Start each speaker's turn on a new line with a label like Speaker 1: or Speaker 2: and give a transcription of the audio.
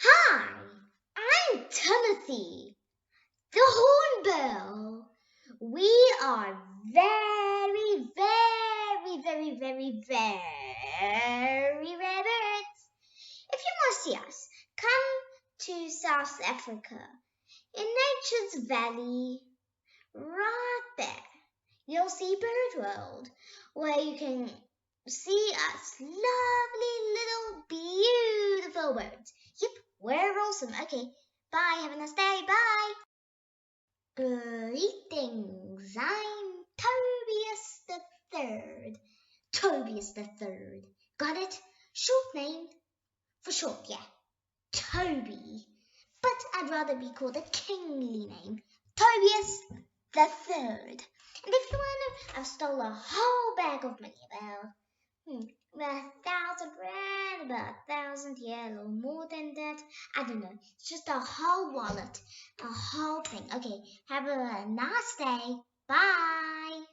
Speaker 1: Hi, I'm Timothy, the hornbill. We are very, very, very, very, very rare birds. If you want to see us, come to South Africa in Nature's Valley, right there. You'll see Bird World, where you can see us lovely little beautiful birds. Yep, we're awesome. Okay, bye. Have a nice day. Bye. Greetings. I'm Tobias the Third. Tobias the Third. Got it? Short name for short, yeah. Toby. But I'd rather be called a kingly name. Tobias the Third. And if you wonder, I've stole a whole bag of money, about 1,000 rand, about 1,000, yeah, or more than that. I don't know. It's just a whole wallet, a whole thing. Okay, have a nice day. Bye.